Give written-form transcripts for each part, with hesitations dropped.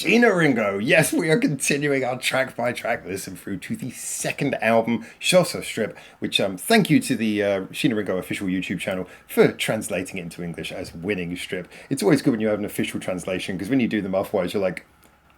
Sheena Ringo. Yes, we are continuing our track by track listen through to the second album, Shoso Strip, which thank you to the Sheena Ringo official YouTube channel for translating it into English as Winning Strip. It's always good when you have an official translation, because when you do them otherwise, you're like,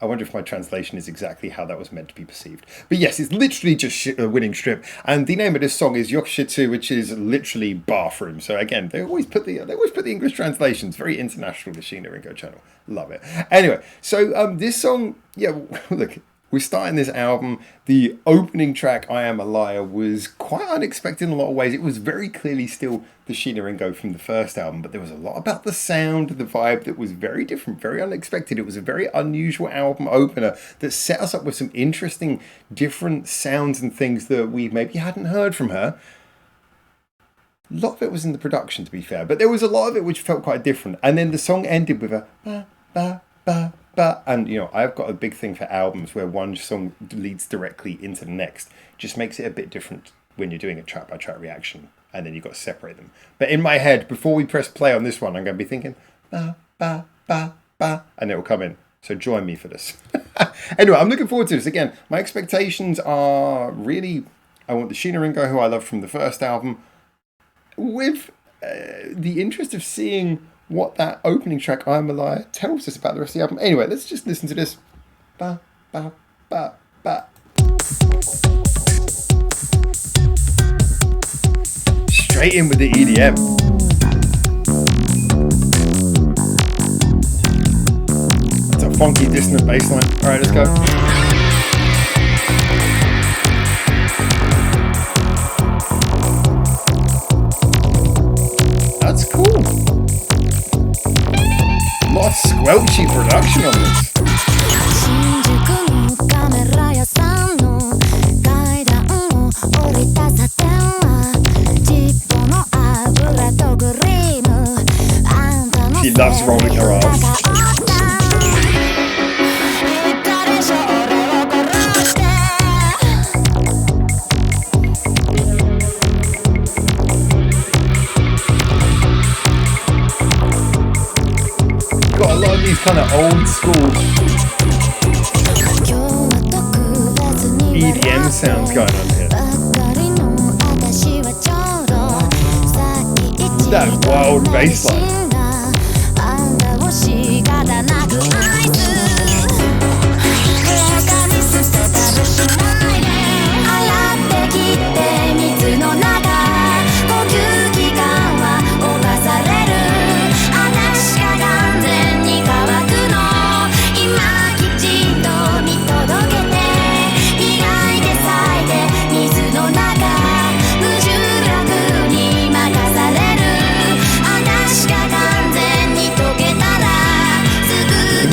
I wonder if my translation is exactly how that was meant to be perceived. But yes, it's literally just a Winning Strip, and the name of this song is Yokushitu, which is literally bathroom. So again, they always put the English translations. Very international, the Sheena Ringo channel. Love it. Anyway, so this song, yeah, look, we're starting this album. The opening track, I Am a Liar, was quite unexpected in a lot of ways. It was very clearly still the Sheena Ringo from the first album, but there was a lot about the sound, the vibe that was very different, very unexpected. It was a very unusual album opener that set us up with some interesting, different sounds and things that we maybe hadn't heard from her. A lot of it was in the production, to be fair, but there was a lot of it which felt quite different. And then the song ended with a ba, ba, ba, ba. And, you know, I've got a big thing for albums where one song leads directly into the next. Just makes it a bit different when you're doing a track by track reaction, and then you've got to separate them. But in my head, before we press play on this one, I'm going to be thinking ba, ba, ba, ba, and it will come in. So join me for this. Anyway, I'm looking forward to this. Again, my expectations are really, I want the Sheena Ringo who I love from the first album, with the interest of seeing what that opening track, I'm a Liar, tells us about the rest of the album. Anyway, let's just listen to this. Ba, ba, ba, ba. Straight in with the EDM. It's a funky, dissonant bass line. Alright, let's go. That's cool. A lot of squelchy production on this. She loves rolling her arms. These kind of old school EDM sounds going on here. That wild bass line.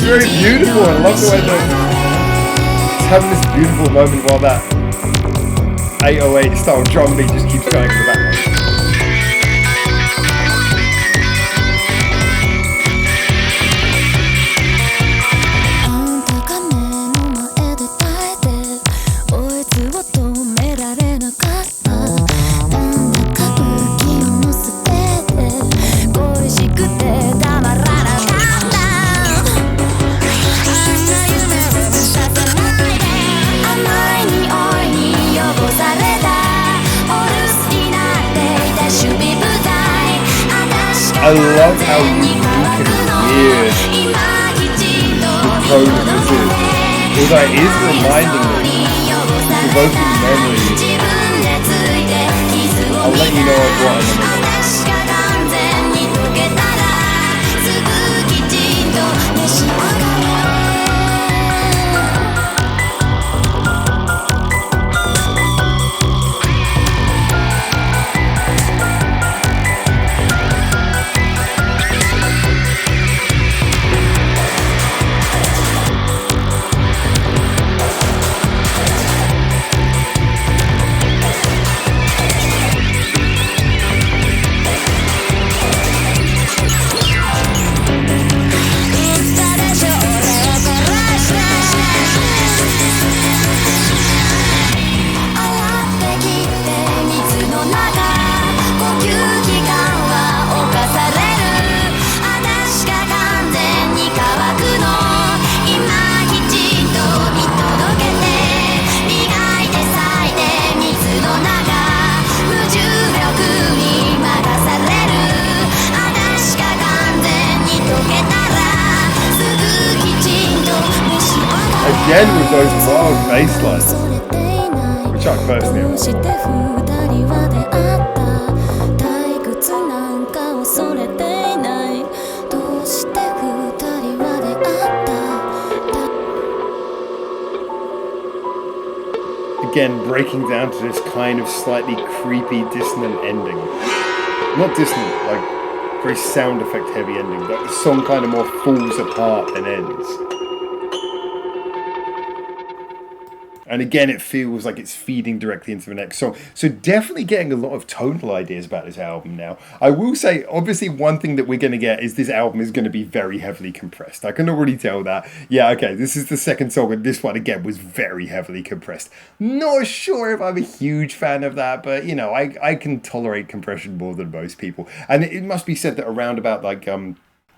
Very beautiful. I love the way it's having this beautiful moment while that 808 style drum beat just keeps going in the background. I love how unique and weird the tone of this is. Although it is reminding me, evoking memories. I'll let you know what in a minute. again with those wild bass lines, which I personally love. Again, breaking down to this kind of slightly creepy, dissonant ending. Not dissonant, like very sound effect heavy ending. Like the song kind of more falls apart than ends. And again, it feels like it's feeding directly into the next song. So definitely getting a lot of tonal ideas about this album now. I will say, obviously, one thing that we're going to get is this album is going to be very heavily compressed. I can already tell that. Yeah, okay, this is the second song, and this one, again, was very heavily compressed. Not sure if I'm a huge fan of that, but, you know, I can tolerate compression more than most people. And it must be said that around about, like,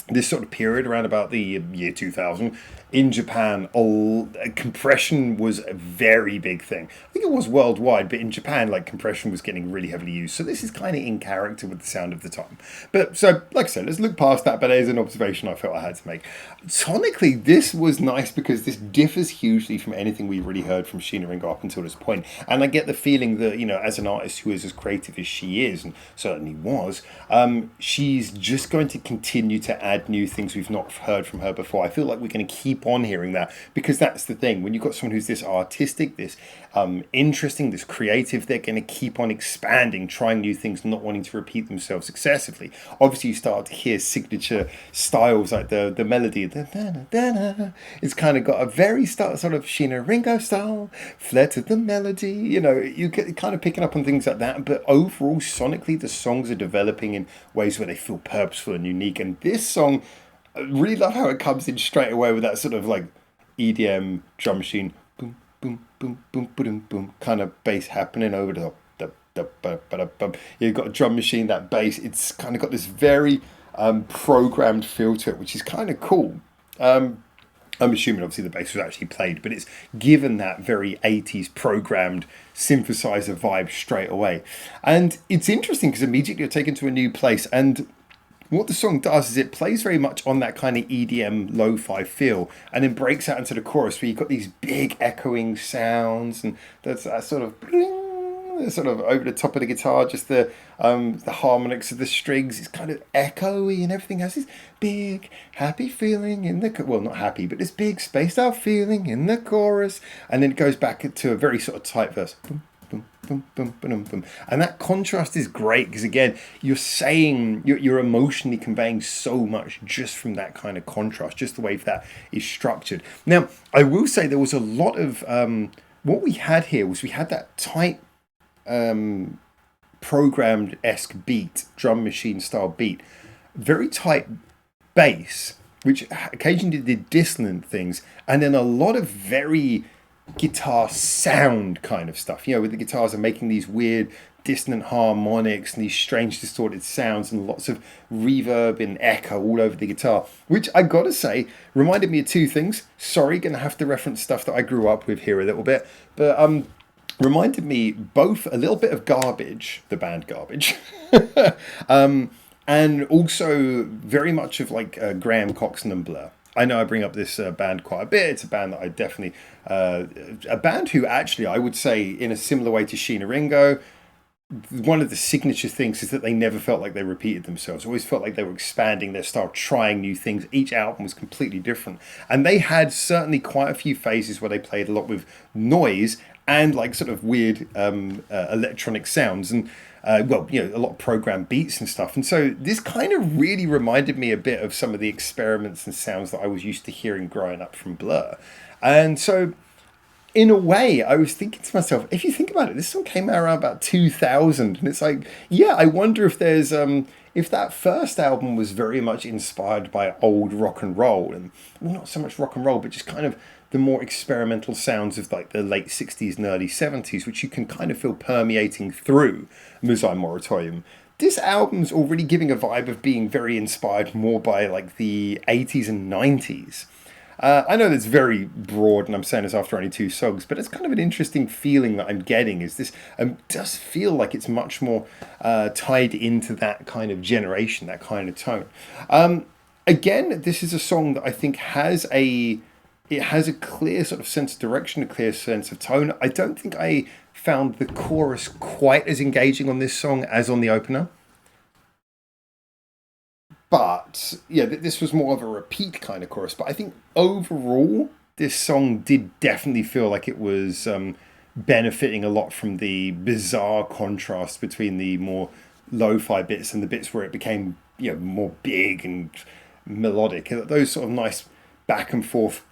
this sort of period around about the year 2000 in Japan, compression was a very big thing. I think it was worldwide, but in Japan, like, compression was getting really heavily used. So this is kind of in character with the sound of the time. But so, like I said, let's look past that, but it is an observation I felt I had to make. Sonically, this was nice because this differs hugely from anything we really heard from Sheena Ringo up until this point. And I get the feeling that, you know, as an artist who is as creative as she is, and certainly was, she's just going to continue to add new things we've not heard from her before. I feel like we're going to keep on hearing that, because that's the thing. When you've got someone who's this artistic, this interesting, this creative, they're going to keep on expanding, trying new things, not wanting to repeat themselves excessively. Obviously, you start to hear signature styles like the melody. It's kind of got a very sort of Sheena Ringo style flair to the melody. You know, you get kind of picking up on things like that. But overall, sonically, the songs are developing in ways where they feel purposeful and unique. And this song, I really love how it comes in straight away with that sort of like EDM drum machine, boom, boom, boom, boom, boom, boom, kind of bass happening over the you've got a drum machine, that bass. It's kind of got this very programmed feel to it, which is kind of cool. I'm assuming obviously the bass was actually played, but it's given that very 80s programmed synthesizer vibe straight away. And it's interesting because immediately you're taken to a new place, and what the song does is it plays very much on that kind of EDM lo-fi feel, and then breaks out into the chorus where you've got these big echoing sounds, and that's that sort of sort of over the top of the guitar, just the harmonics of the strings. It's kind of echoey, and everything has this big happy feeling in the well, not happy, but this big spaced out feeling in the chorus, and then it goes back to a very sort of tight verse. Boom, boom, boom, boom, boom, boom. And that contrast is great because, again, you're saying you're emotionally conveying so much just from that kind of contrast, just the way that is structured. Now, I will say there was a lot of what we had here was we had that tight programmed-esque beat, drum machine style beat, very tight bass, which occasionally did dissonant things, and then a lot of very guitar sound kind of stuff, you know, where the guitars are making these weird dissonant harmonics and these strange distorted sounds, and lots of reverb and echo all over the guitar, which I gotta say reminded me of two things. Sorry, gonna have to reference stuff that I grew up with here a little bit, but reminded me both a little bit of Garbage, the band Garbage, and also very much of like Graham Coxon and Blur. I know I bring up this band quite a bit. It's a band that I definitely, a band who actually I would say in a similar way to Sheena Ringo, one of the signature things is that they never felt like they repeated themselves. Always felt like they were expanding their style, trying new things. Each album was completely different. And they had certainly quite a few phases where they played a lot with noise and like sort of weird electronic sounds, and well, you know, a lot of programmed beats and stuff. And so this kind of really reminded me a bit of some of the experiments and sounds that I was used to hearing growing up from Blur. And so in a way, I was thinking to myself, if you think about it, this song came out around about 2000, and it's like, yeah, I wonder if there's if that first album was very much inspired by old rock and roll, and well, not so much rock and roll, but just kind of the more experimental sounds of like the late 60s and early 70s, which you can kind of feel permeating through Moonshine Moratorium. This album's already giving a vibe of being very inspired more by like the 80s and 90s. I know that's very broad, and I'm saying this after only two songs, but it's kind of an interesting feeling that I'm getting. Is this does feel like it's much more tied into that kind of generation, that kind of tone. Again, this is a song that I think has a It has a clear sort of sense of direction, a clear sense of tone. I don't think I found the chorus quite as engaging on this song as on the opener. But yeah, this was more of a repeat kind of chorus. But I think overall, this song did definitely feel like it was benefiting a lot from the bizarre contrast between the more lo-fi bits and the bits where it became more big and melodic. Those sort of nice back and forth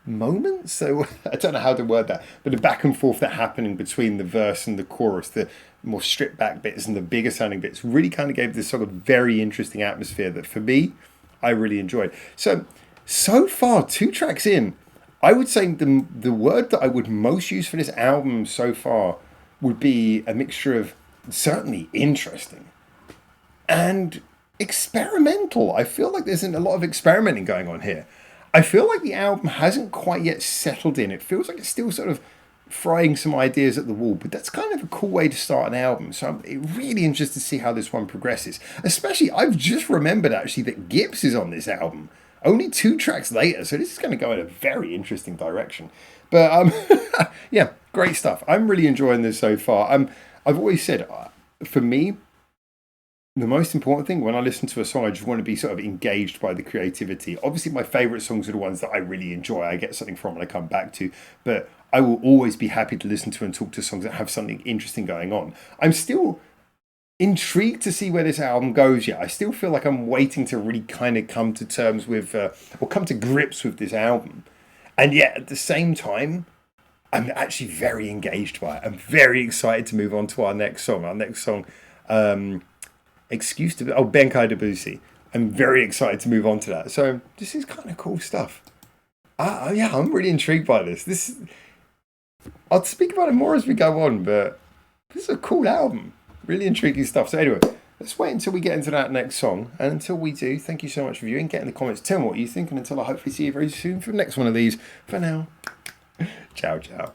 moments. So I don't know how to word that, but the back and forth that happening between the verse and the chorus, the more stripped back bits and the bigger sounding bits, really kind of gave this sort of very interesting atmosphere that for me, I really enjoyed. So far, 2 tracks in, I would say the word that I would most use for this album so far would be a mixture of certainly interesting and experimental. I feel like there's a lot of experimenting going on here. I feel like the album hasn't quite yet settled in. It feels like it's still sort of frying some ideas at the wall, but that's kind of a cool way to start an album. So I'm really interested to see how this one progresses. Especially, I've just remembered actually that Gibbs is on this album. Only 2 tracks later, so this is going to go in a very interesting direction. But yeah, great stuff. I'm really enjoying this so far. I've always said, for me, the most important thing when I listen to a song, I just want to be sort of engaged by the creativity. Obviously, my favorite songs are the ones that I really enjoy. I get something from and I come back to. But I will always be happy to listen to and talk to songs that have something interesting going on. I'm still intrigued to see where this album goes yet. I still feel like I'm waiting to really kind of come to terms with, or come to grips with this album. And yet, at the same time, I'm actually very engaged by it. I'm very excited to move on to our next song. Our next song, Excuse to Benkai Debussy. I'm very excited to move on to that. So this is kind of cool stuff. Yeah, I'm really intrigued by this. I'll speak about it more as we go on, but this is a cool album. Really intriguing stuff. So anyway, let's wait until we get into that next song. And until we do, thank you so much for viewing. Get in the comments, tell me what you think, and until I hopefully see you very soon for the next one of these. For now, ciao, ciao.